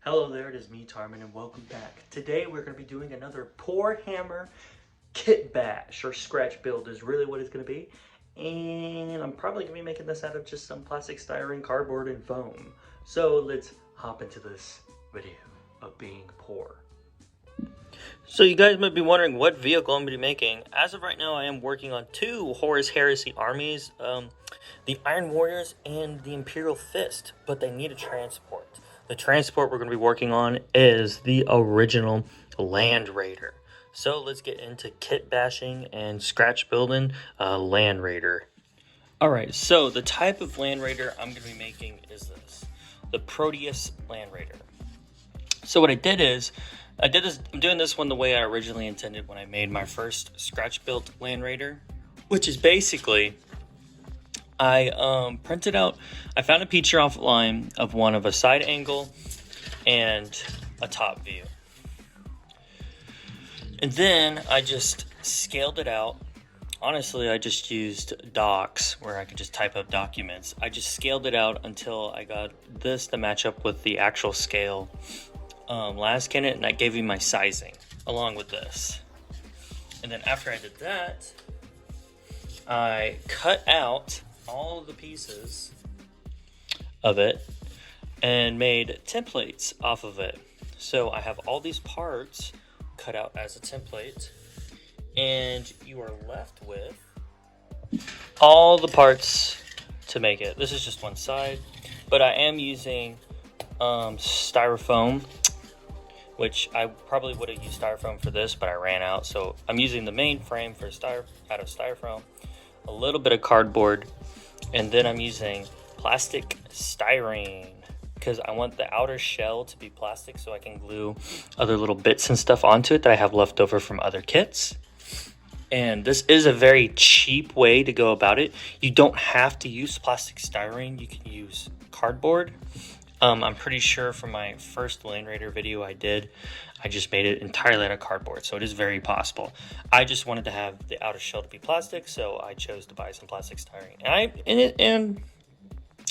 Hello there, it is me, Tarman, and welcome back. Today we're going to be doing another warhammer kit bash, or scratch build is really what it's going to be. And I'm probably going to be making this out of just some plastic, styrene, cardboard, and foam. So let's hop into this video of being poor. So you guys might be wondering what vehicle I'm going to be making. As of right now, I am working on two Horus Heresy armies, the Iron Warriors and the Imperial Fist, but they need a transport. The transport we're going to be working on is the original Land Raider. So let's get into kit bashing and scratch building Land Raider. Alright, so the type of Land Raider I'm going to be making is this. The Proteus Land Raider. So what I did is, I'm doing this one the way I originally intended when I made my first scratch built Land Raider. Which is basically, I printed out, I found a picture offline of one of a side angle and a top view. And then I just scaled it out. Honestly, I just used docs where I could just type up documents. I just scaled it out until I got this to match up with the actual scale last in it, and I gave you my sizing along with this. And then after I did that, I cut out all of the pieces of it and made templates off of it. So I have all these parts cut out as a template, and you are left with all the parts to make it. This is just one side, but I am using styrofoam, which I probably would have used styrofoam for this, but I ran out. So I'm using the main frame for out of styrofoam, a little bit of cardboard, and then I'm using plastic styrene because I want the outer shell to be plastic so I can glue other little bits and stuff onto it that I have left over from other kits. And this is a very cheap way to go about it. You don't have to use plastic styrene. You can use cardboard. I'm pretty sure from my first Land Raider video I just made it entirely out of cardboard, so it is very possible. I just wanted to have the outer shell to be plastic, so I chose to buy some plastic styrene. And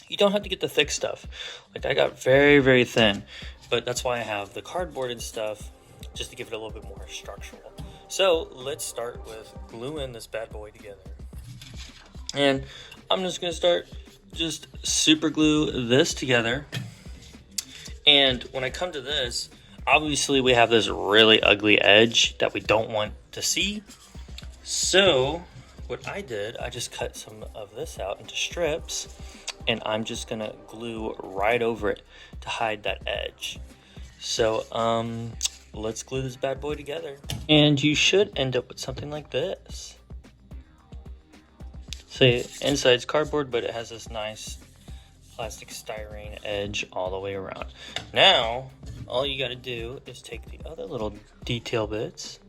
you don't have to get the thick stuff. Like, I got very, very thin, but that's why I have the cardboard and stuff, just to give it a little bit more structural. So let's start with gluing this bad boy together. And I'm just going to start just super glue this together. And when I come to this, obviously we have this really ugly edge that we don't want to see. So what I did, I just cut some of this out into strips, and I'm just gonna glue right over it to hide that edge. So let's glue this bad boy together. And you should end up with something like this. See, inside's cardboard, but it has this nice plastic styrene edge all the way around. Now, all you gotta do is take the other little detail bits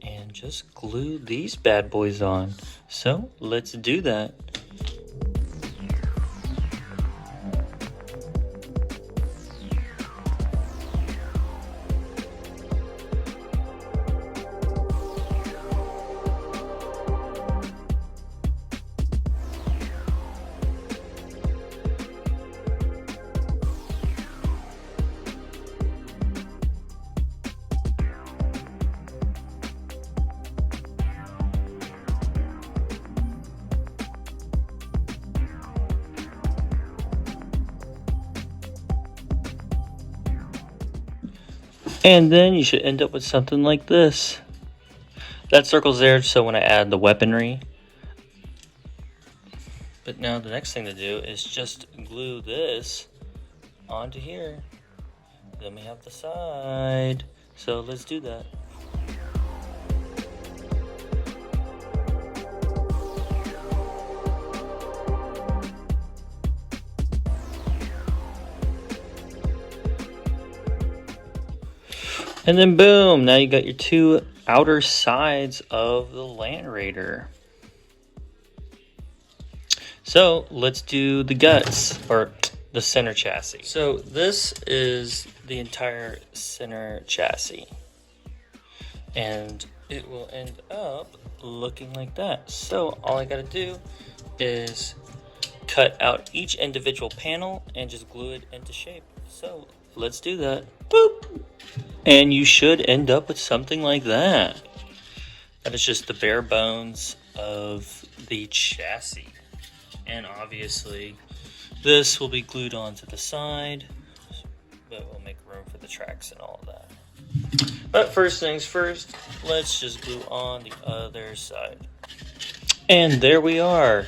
and just glue these bad boys on. So, let's do that. And then you should end up with something like this. That circle's there so when I add the weaponry. But now the next thing to do is just glue this onto here. Then we have the side. So let's do that. And then boom, now you got your two outer sides of the Land Raider. So let's do the guts, or the center chassis. So this is the entire center chassis. And it will end up looking like that. So all I gotta do is cut out each individual panel and just glue it into shape. So let's do that. Boop. And you should end up with something like that. That is just the bare bones of the chassis. And obviously, this will be glued onto the side, but we'll make room for the tracks and all of that. But first things first, let's just glue on the other side. And there we are.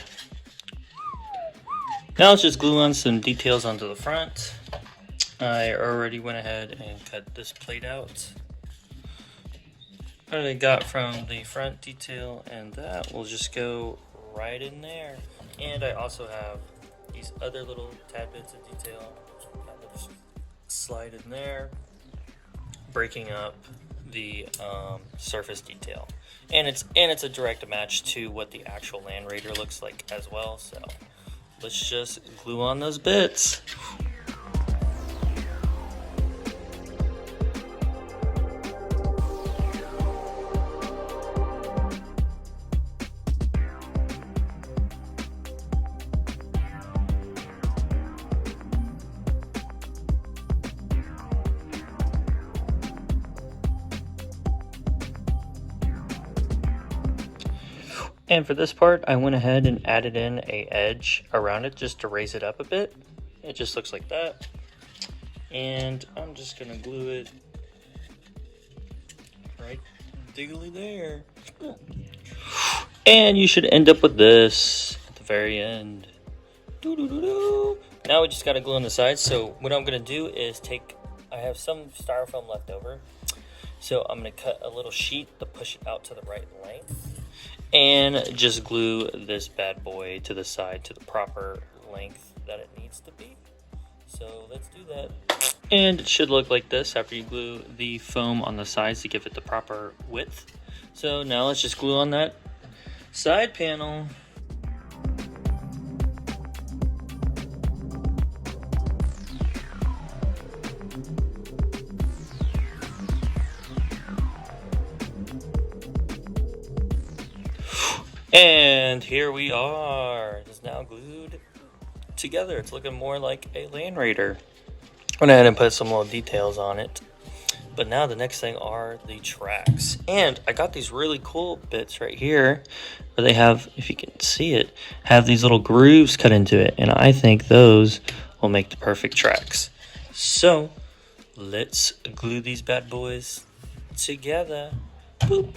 Now let's just glue on some details onto the front. I already went ahead and cut this plate out. What I got from the front detail, and that will just go right in there. And I also have these other little tad bits of detail that will just slide in there, breaking up the surface detail. And it's a direct match to what the actual Land Raider looks like as well. So let's just glue on those bits. And for this part, I went ahead and added in a edge around it just to raise it up a bit. It just looks like that. And I'm just gonna glue it right diggly there. And you should end up with this at the very end. Now we just gotta glue on the sides. So what I'm gonna do is I have some styrofoam left over. So I'm gonna cut a little sheet to push it out to the right length. And just glue this bad boy to the side to the proper length that it needs to be. So let's do that. And it should look like this after you glue the foam on the sides to give it the proper width. So now let's just glue on that side panel. And here we are. It's now glued together. It's looking more like a Land Raider. Went ahead and put some little details on it. But now the next thing are the tracks. And I got these really cool bits right here where they have, if you can see it, have these little grooves cut into it. And I think those will make the perfect tracks. So let's glue these bad boys together. Boop.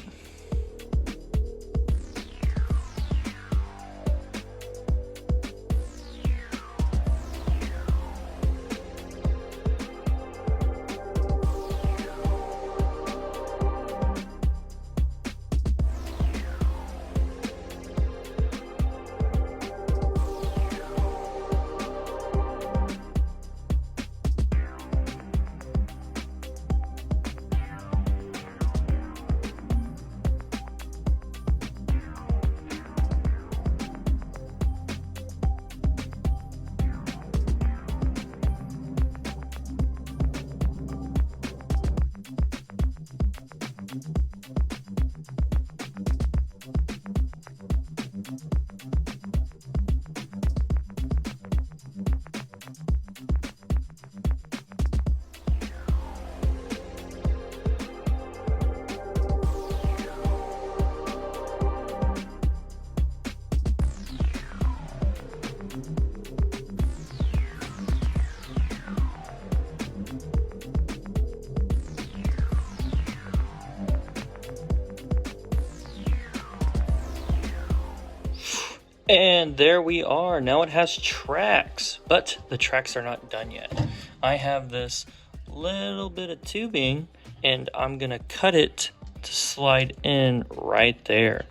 And there we are. Now it has tracks, but the tracks are not done yet. I have this little bit of tubing and I'm gonna cut it to slide in right there.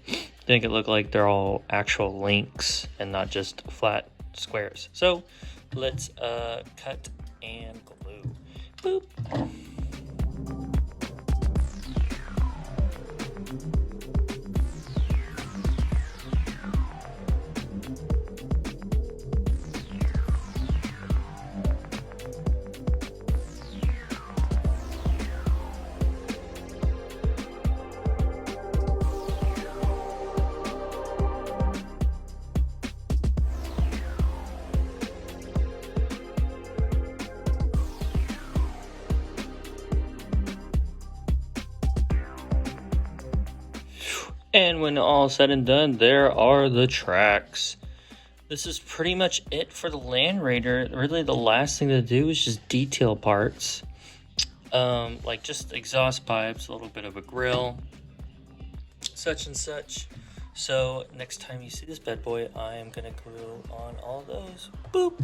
Make it look like they're all actual links and not just flat squares. So let's cut and glue. Boop. And when all said and done, there are the tracks. This is pretty much it for the Land Raider. Really, the last thing to do is just detail parts. Like just exhaust pipes, a little bit of a grill, such and such. So next time you see this bad boy, I am gonna glue on all of those. Boop!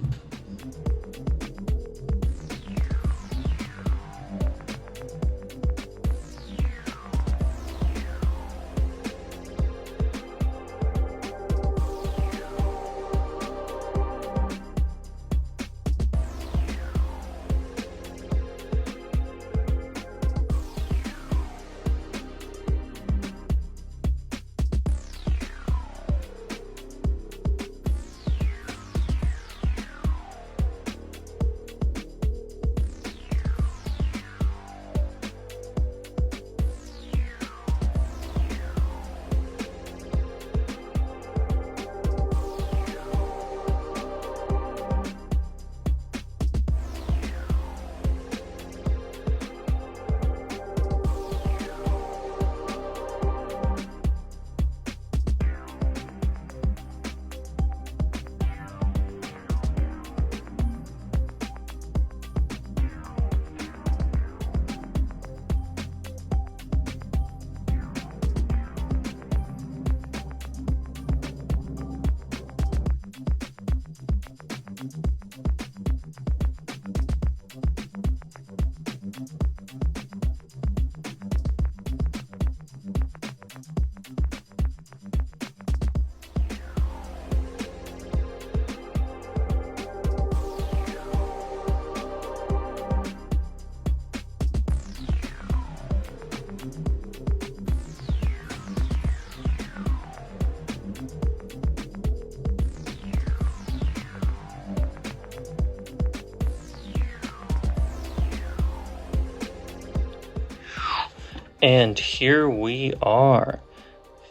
And here we are.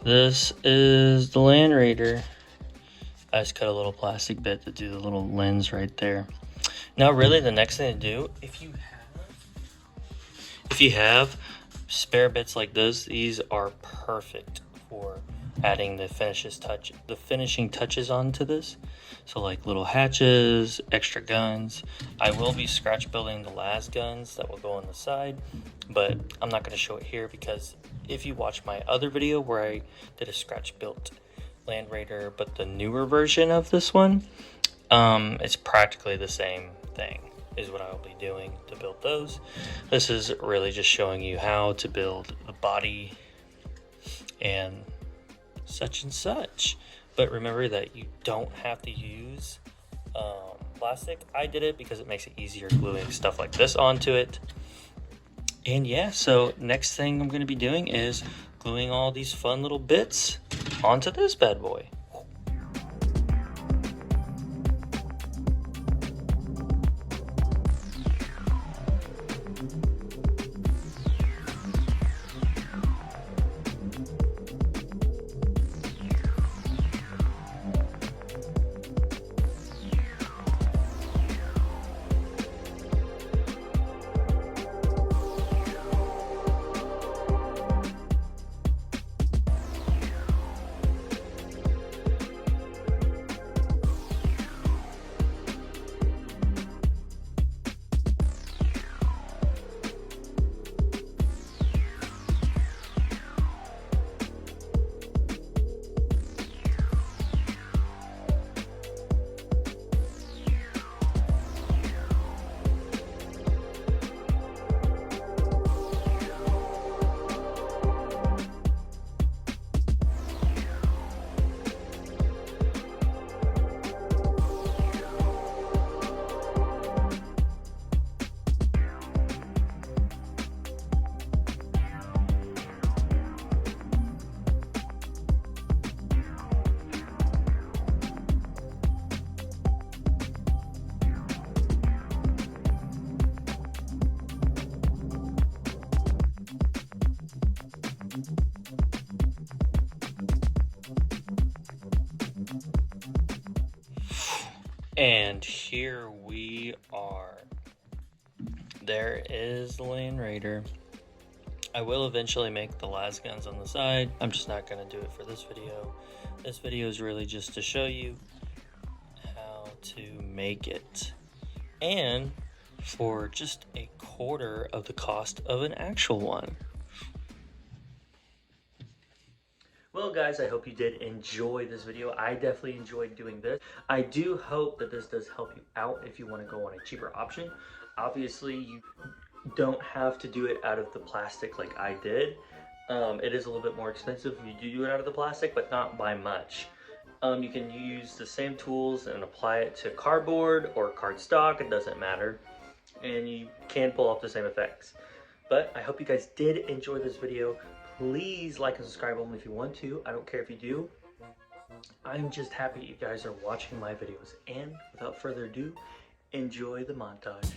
This is the Land Raider. I just cut a little plastic bit to do the little lens right there. Now really the next thing to do, if you have spare bits like this, these are perfect for adding the finishing touches onto this. So like little hatches, extra guns. I will be scratch building the last guns that will go on the side, but I'm not going to show it here because if you watch my other video where I did a scratch built Land Raider, but the newer version of this one, it's practically the same thing is what I will be doing to build those. This is really just showing you how to build the body and such and such. But remember that you don't have to use plastic. I did it because it makes it easier gluing stuff like this onto it. And yeah, so next thing I'm going to be doing is gluing all these fun little bits onto this bad boy. And here we are. There is the Land Raider. I will eventually make the las guns on the side. I'm just not going to do it for this video. This video is really just to show you how to make it. And for just a quarter of the cost of an actual one. Well guys, I hope you did enjoy this video. I definitely enjoyed doing this. I do hope that this does help you out if you want to go on a cheaper option. Obviously, you don't have to do it out of the plastic like I did. It is a little bit more expensive if you do it out of the plastic, but not by much. You can use the same tools and apply it to cardboard or cardstock, it doesn't matter. And you can pull off the same effects. But I hope you guys did enjoy this video. Please like and subscribe only if you want to. I don't care if you do. I'm just happy you guys are watching my videos. And without further ado, enjoy the montage.